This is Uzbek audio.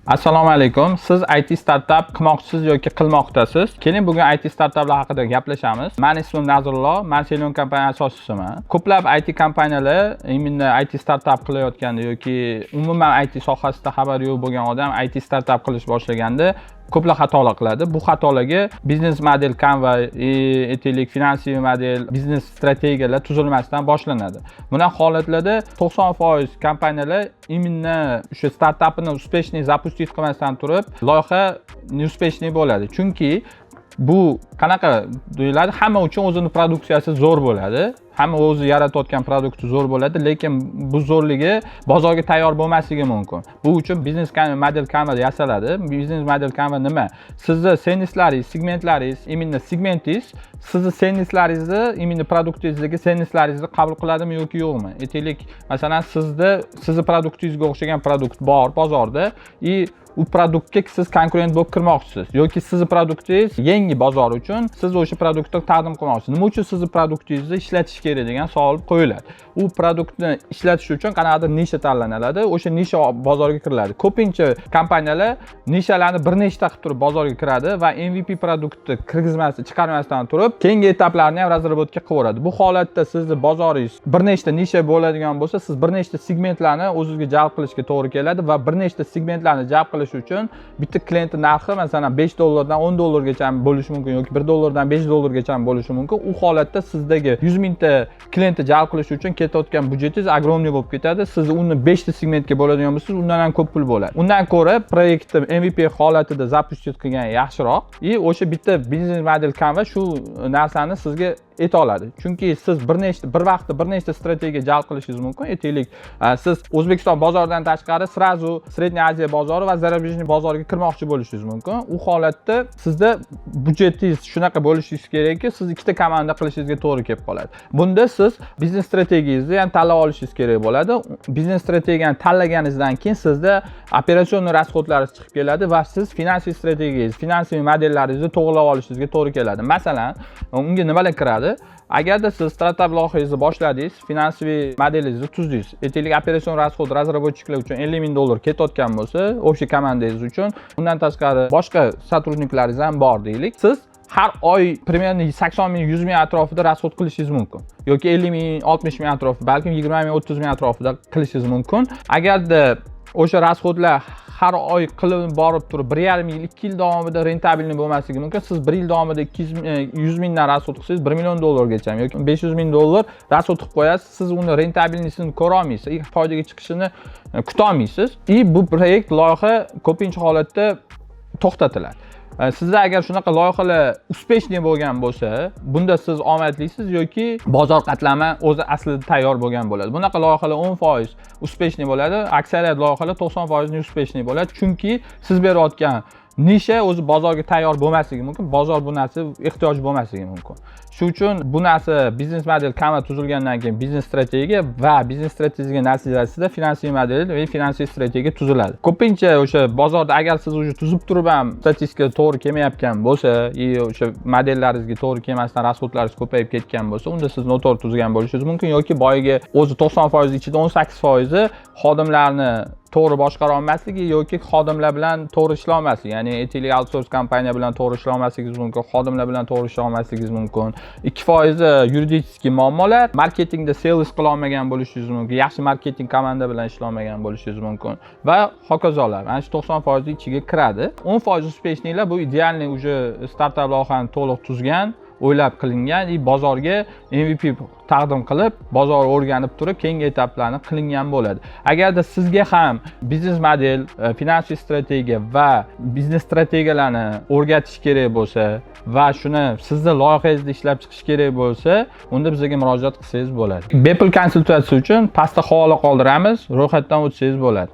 Assalomu alaykum. Siz IT startup qilmoqchisiz yoki qilmoqdasiz? Keling bugun IT startuplar haqida gaplashamiz. Men ismim Nazrulloh, men Selion kompaniya asoschisiman. Ko'plab IT kompaniyalar именно IT startup qilayotganda yoki umuman IT sohasida xabari yo'q bo'lgan odam IT startup qilish boshlaganda ko'plab xatolar qiladi. Bu xatolarga biznes model Canva, aytaylik finansiy model, biznes strategiyalar tuzilmasdan boshlanadi. Bunday holatlarda 90% kompaniyalar именно o'sha startupini успешный запустить qilmasdan turib, loyiha neuspешный bo'ladi. Chunki bu qanaqa deyiladi, hamma uchun o'zining produksiyasi zo'r bo'ladi. Hamma o'zi yaratayotgan produkti zo'r bo'ladi, lekin bu zo'rligi bozorga tayyor bo'lmasligi mumkin. Bu uchun biznes model Canva yasaladi. Biznes model Canva nima? Sizni servislaringiz, segmentlaringiz, именно segmentingiz sizni servislaringizni, именно produktingizdagi servislaringizni qabul qiladimi yoki yo'qmi? Aytaylik, masalan, sizni produktingizga o'xshagan produkt bor bozorda, u produktga siz konkurent bo'lib kirmoqchisiz yoki sizni produktingiz yangi bozor uchun siz o'sha produktni taqdim qilmoqchisiz. Nima uchun sizni produktingizni ishlatish kerak degan savol qo'yiladi. U produktni ishlatish uchun qanaqadir nisha tanlanadi, o'sha nisha bozorga kiriladi. Ko'pincha kompaniyalar nishalarni bir nechta qilib turib bozorga kiradi va MVP produktni chiqarmasdan turib, keyingi etaplarni ham razrabotka qilaveradi. Bu holatda sizning bozoringiz bir nechta nisha bo'ladigan bo'lsa, siz bir nechta segmentlarni o'zingizga jalb qilishga to'g'ri keladi va bir nechta segmentlarni jalb qilish uchun bitta klientning narxi masalan $5 dan $10 bo'lishi mumkin yoki $1 dan $5 bo'lishi mumkin. U holatda sizdagi 100 mingta klientni jalb qilish uchun ketayotgan budjetingiz огромный bo'lib ketadi. Siz uni 5 ta segmentga bo'ladigan bo'lsangiz, undan ham ko'p pul bo'ladi. Undan ko'ra proyektni MVP holatida запустить qilgan yaxshiroq. O'sha bitta biznes model Canva shu narsani sizga eta oladi. Chunki siz bir vaqtda bir nechta strategiya jalb qilishingiz mumkin. Aytaylik, siz O'zbekiston bozoridan tashqari srazu Srednye Aziya bozori va zarubejniy bozoriga kirmoqchi bo'lishingiz mumkin. U holatda sizda budjetingiz shunaqa bo'lishingiz kerakki, siz ikkita komanda qilishingizga to'g'ri kelib qoladi. Bunda siz biznes strategiyangizni ham tanlab olishingiz kerak bo'ladi. Biznes strategiyani tanlaganingizdan keyin sizda operatsion rasxodlaringiz chiqib keladi va siz finansiy strategiyangiz, finansiy modellaringizni to'g'rilab olishingizga to'g'ri keladi. Masalan, unga nimalar kiradi? Agarda siz startup loyihangizni boshladingiz, finansiy modelingizni tuzdingiz, aytaylik operatsion rasxod razraботчиклар uchun $50 ming ketayotgan bo'lsa, o'sha komandangiz uchun, undan tashqari boshqa sotrudniklaringiz ham bor deylik. Siz har oy примерно 80 ming, 100 ming atrofida rasxod qilishingiz mumkin. Yoki 50 ming, 60 ming atrofida, balkim 20 ming, 30 ming atrofida qilishingiz mumkin. Agarda o'sha rasxodlar har oy qilib borib turib 1,5 yil, 2 yil davomida rentabelniy bo'lmasligi mumkin. Siz 1 yil davomida 100 mingdan rasxod qilsangiz $1 million yoki $500 ming rasxod qilib qo'yasiz. Siz uni rentabelnisini ko'ra olmaysiz, foydaga chiqishini kuta olmaysiz. Bu proyekt loyiha ko'pincha holatda to'xtatiladi. Sizda agar shunaqa loyihalar успешный bo'lgan bo'lsa, bunda siz omadlisiz yoki bozor qatlami o'zi aslida tayyor bo'lgan bo'ladi. Bunaqa loyihalar 10% успешный bo'ladi, aksariyat loyihalar 90% успешный bo'ladi, chunki siz berayotgan nisha o'zi bozorga tayyor bo'lmasligi mumkin, bozor bu narsa ehtiyoj bo'lmasligi mumkin. Shu uchun bu narsa biznes model Canva tuzilgandan keyin biznes strategiya va biznes strategiya natijasida finansiy model va finansiy strategiya tuziladi. Ko'pincha o'sha bozorda agar siz o'sha tuzib turib ham statistika to'g'ri kelmayotgan bo'lsa, o'sha modellaringizga to'g'ri kelmasdan rasxodlaringiz ko'payib ketgan bo'lsa, unda siz noto'g'ri tuzgan bo'lishingiz mumkin yoki boyiga o'zi 90% ichida 18% xodimlarni to'g'ri boshqara olmasligi yoki xodimlar bilan to'g'ri ishlay olmasligi, ya'ni aytaylik outsource kompaniya bilan to'g'ri ishlay olmasligingiz mumkin, xodimlar bilan to'g'ri ishlay olmasligingiz mumkin. 2% yuridik muammolar, marketingda sales qila olmagan bo'lishingiz mumkin, yaxshi marketing komanda bilan ishlay olmagan bo'lishingiz mumkin va hokazolar. Mana shu 90% ichiga kiradi. 10% успешныйlar bu idealniy уже startup loyihani to'liq tuzgan, o'ylab qilingan, bozorga MVP taqdim qilib, bozor o'rganib turib, keyingi etaplarni qilingan bo'ladi. Agarda sizga ham biznes model, finansiy strategiya va biznes strategiyalarni o'rgatish kerak bo'lsa va shuni sizning loyihangizda ishlab chiqish kerak bo'lsa, unda bizga murojaat qilsangiz bo'ladi. Bepul konsultatsiya uchun pastda havola qoldiramiz, ro'yxatdan o'tsangiz bo'ladi.